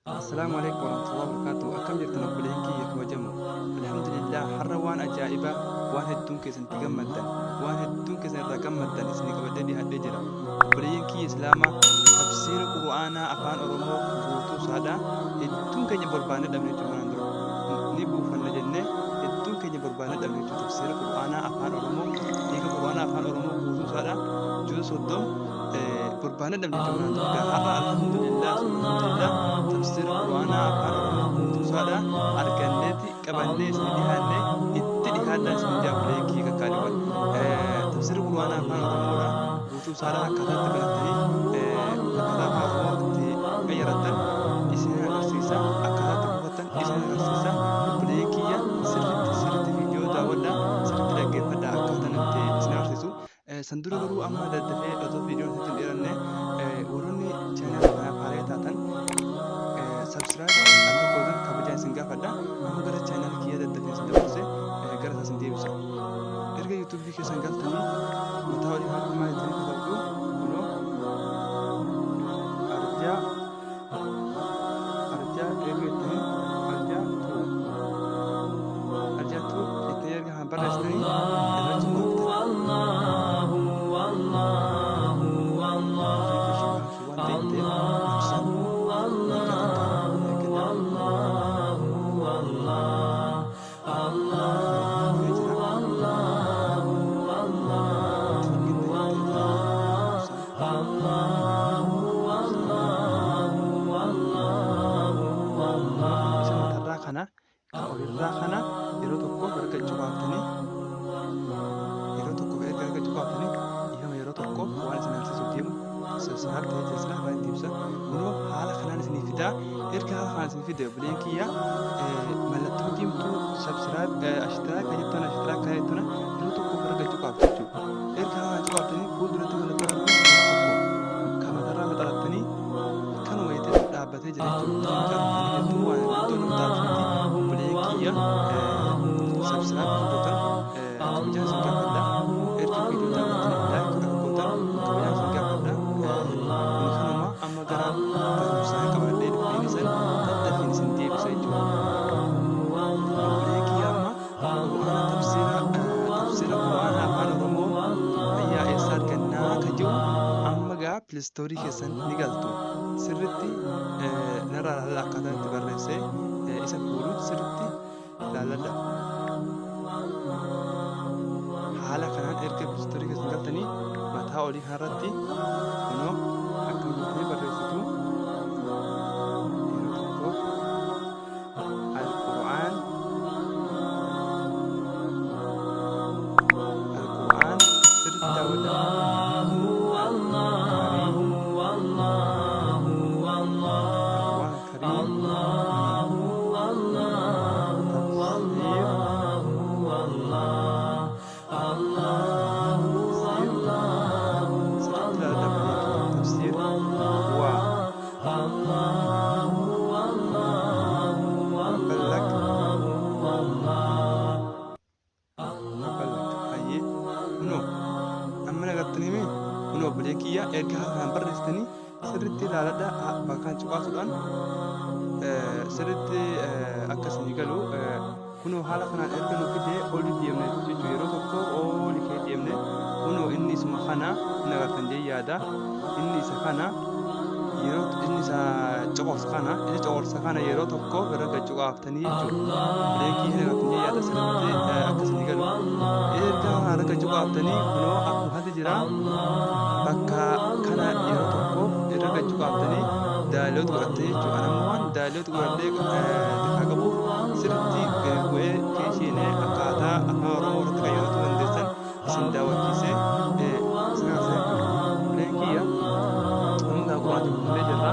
السلام عليكم ورحمة الله وبركاته. أكم جرتنا بلينكي يتوجمو. الحمد لله حروان أجائبة واحد دون كيسن تجمدن واحد دون كيسن رقمدن اسمي كبدي هدي جرا بلينكي إسلاما تفسير قرآنا أفان oromoo guutuu saadhaa hedduun keenya barbaanne dhabne jechuudha ni buufanna jennee hedduun keenya barbaanne dhabne jechuudha tafsiira quraanaa afaan oromoo hiika quraanaa afaan oromoo guutuu saadhaa juuza soddom barbaanne dhabne jechuudha har'a alhamdulillah tafsiira quraanaa afaan oromoo guutuu saadhaa arganneeti qabannee isin dhiyaanne itti dhiyaadhaa isin jaabulee kiika kaaliwwan tafsiira quraanaa afaan oromoodha guutuu saadhaa akkataatti baratanii akkaataa afaan oromootti qayyaratan isin agarsiisa akkataatti buufatan isin agarsiisa bulee kiyya sirriitti viidiyoo daawwadhaa sirriitti dhaggeeffadhaa akkaataa nutti isin agarsiisu san dura garuu amma daddafee otoo viidiyoon itti hin dheeranne warroonni chaanaalii kanaa faalee taatan sabskiraayib akka gootan kabajaan isin gaafadha amma gara chaanaalii kiyya daddafee isin dabarsee gara isaas isin deebisa erga yuutuubii keessan galtanii mataa olii haala maal ittiin qabdu kunoo arjaa eeguutiin arjaatu itti erga han barreessitanii irratti kana yeroo tokko erga cuqaaftanii yeroo tokko waan isin agarsiisu deemu sabsaab ta'ee teessila irraa itti ibsa kunoo haala kanaan isinii fidaa erga haala kanaan isinii fide buleen kiyya mallattoo diimtuu sabsiraab ashtiraak jettoona yeroo tokko erga cuqaaftu jechuudha erga haala cuqaaftanii fuulduratti mallattoo tokko kamatarraa maxxarattanii kanuma itti dhaabbatee jira jechuudha jettuu waan iddoo nama taasisuuti buleen kiyya sabsiraab gootan kabajaan isin gaafadha erga viidiyoo daawwattanii laayik akka gootan kabajaan isin gaafadha kanuma amma gara barumsaa qabadhee dhufeen isan daddafeen isin deebisa jechuudha bulee kiyya amma quraana tafsiira quraana afaan oromoo ayyaa eessa argannaa kan jiru amma gaa pilistoorii keessan ni galtu sirritti narraa laalla akkaataa itti barreessee isa fuudhu sirritti ilaalladha haala kanaan erga pilistoorii keessan galtanii mataa olii kanarratti kunoo akkamitti barreessitu yeroo tokko alqur'aan sirritti daawwadha buleekiyya erga haala barreessitanii sirriitti ilaaladha bakkaan cuqaasuudhaan sirriitti akkasii galu kunoo haala kanaan erga nu fidee oli deemne jechuudha yeroo tokko oli kee deemne kunoo inni isuma kana hin agartan jee yaada inni isa kana yeroo inni isa coqorsa kana yeroo tokko erga cuqaaftanii jechuudha buleekii hin agartan jee yaada sirriitti akkasii galu erga erga cuqaaftanii kunoo akkuma hati jira bakka kana yeroo tokko erga cuqaaftanii daaloota godhattee jechuudha namoonni daaloota godhattee xiqqaa qabu sirriitti bu'ee keeshiinee akkaataa afaan oromoo irratti qayyaratu dandeessan isin daawwachiisee buleen kiyya hundaa quraana buufnee jirra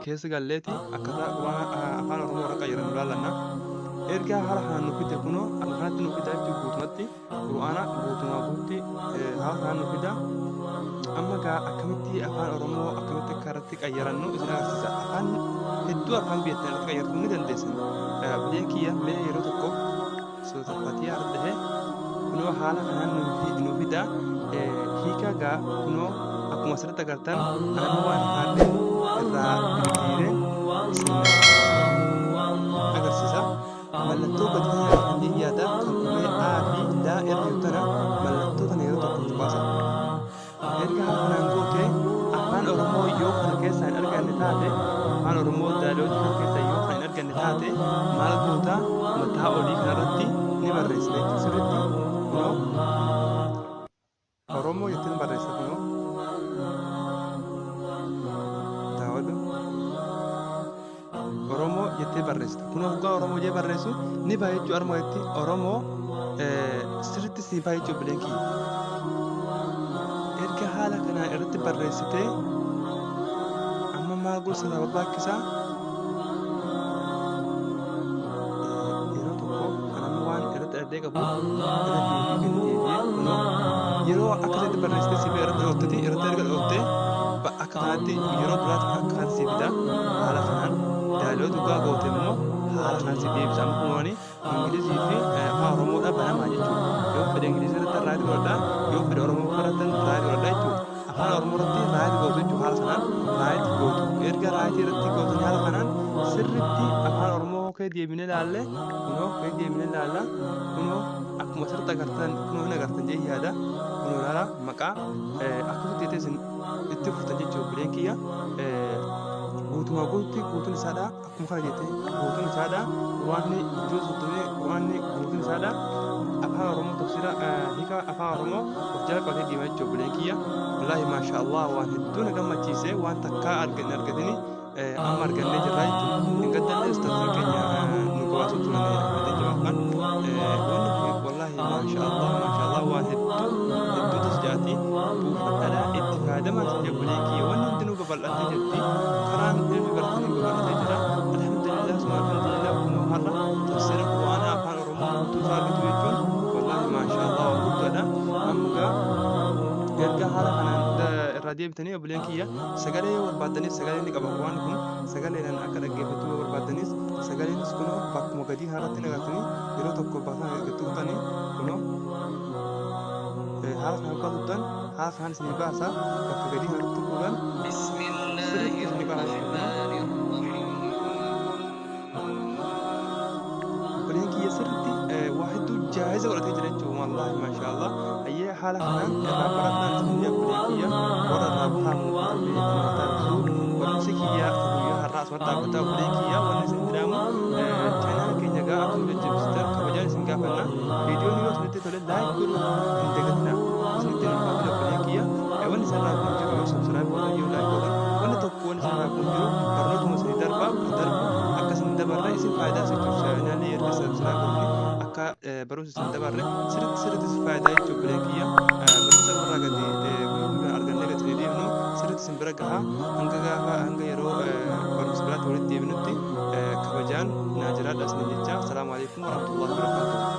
keessa galleeti akkaataa afaan oromoo irra qayyaran ilaallanna erga haala kanaan nu fide kunoo akka kanatti nu fida jechuudha guutumatti quraana guutumaa guutti haala kanaan nu fida amma gaa akkamitti afaan oromoo akkamitti akka irratti qayyarannu isin agarsiisa afaan hedduu afaan biyyattii irratti qayyartuu ni dandeessan buleen kiyya mee yeroo tokko sootaffatii argahe kunoo haala kanaan nu fida hiika gaa kunoo akkuma asirratti agartan anama waan haadhe irraa diriiree isin afaan oromoo daaloota kan keessa yoo kan hin arganne taate maal goota mataa olii kanarratti ni barreessite jechuudha sirriitti kunoo oromoo jettiin barreessa kunoo daawwadhu oromoo jettee barreessite kunoo hoggaa oromoo jee barreessu ni baay'ee jechuu armoo jetti oromoo sirriitti si baay'ee jechuu bileenkii erga haala kanaan irratti barreessite amma maal gosa barbaachisaa yeroo tokko kan amma waan irratti addee qabu yeroo akkasitti barreessite si irratti dhoottati irratti erga dhoottee akka kanatti yeroo biraatti akka kanatti si fida haala kanaan daaloo dhugaa goote immoo haala kanaan si deebisa amma kunooni ingilizii fi afaan oromoodha banamaa jechuudha yoo fedhe ingilizii irratti raayit godhadhaa yoo fedhe oromoo irratti raayit godhadhaa jechuudha afaan oromoo irratti raayit gootu jechuudha haala kanaan raayit gootu erga raayit irratti gootu haala kanaan sirritti afaan oromoo kee deebinee laalle kunoo kee deebinee laalla kunoo akkuma sirriitti agartan kunoo hin agartan jee yaada kunoo laala maqaa akkasitti jettee isin itti fuftan jechuudha bileen kiyya guutumaa guututti guutuun isaadha akkuma kana jettee guutuun isaadha waanni ijoo soddomee waanni guutuun isaadha afaan oromoo tafsira hiika afaan oromoo of jala qabatee deemaa jechuudha bileen kiyya wallaahi maasha allah waan hedduu na gammachiise waan takkaa argatini amma argannee jirraa jechuudha hin gaddanne istaatiif keenya nu qabaatu turan jawaabaan wanni wallaahi maasha allah waan hedduu tasjaati buufadhaadha itti fayyadamaa sin jabbilee kiyya wanni hundinuu babal'attee jirti karaan ilmi baratanii babal'atee jira alhamdulillah suma alhamdulillah kunoo har'a tafsira quraanaa afaan oromoo guutuu isaa argatu jechuun wallaahi maasha allah waan guddaadha amma erga haala kanaan irraa deebitanii obboleen kiyya sagalee yoo barbaadaniif sagalee ni qaba waan kun sagaleedhaan akka dhaggeeffatu yoo barbaadanis sagaleenis kunoo bakkuma gadii haaratti nagartanii yeroo tokko baasaa tuqxanii kunoo haala kanaan qabattan haala kanaan isinii baasa bakka gadii haaratti tuquudhaan sirriitti isinii baasa obboleen kiyya sirriitti waa hedduu jaayiza godhatee jira jechuudha wallaahi maasha allah ayyee haala kanaan irraa barataan isinii obboleen kiyya warra irraa baamu barumsi kiyya guyyaa har'aa asuma dhaabbata obboleen kiyya wanni isin jedhamu chaanaala keenya gaa akkuma jajjabsitan kabajaan isin gaafanna viidiyoon yoo isinitti tole laayik godhuu hin dagatina isinitti ulfaatina obboleen kiyya wanni isarraa kun jiru yoo sabsiraayib godhan yoo laayik godhan wanni tokko wanni isarraa kun jiru barnootuma isinii darbu akka isin dabarre isin faayidaa jechuudha chaanaalli erga sabsiraayib godhani akka barumsa isin dabarre sirriitti isin faayidaa jechuudha obboleen kiyya barumsa irraa gadi argannee gadi deemnu sirriitti isin bira gahaa hanga yeroo barumsa biraatti walitti deebinutti kabajaan naa jiraadha isin jecha. Assalaamu alaikum warahmatullahi wabarakatuh.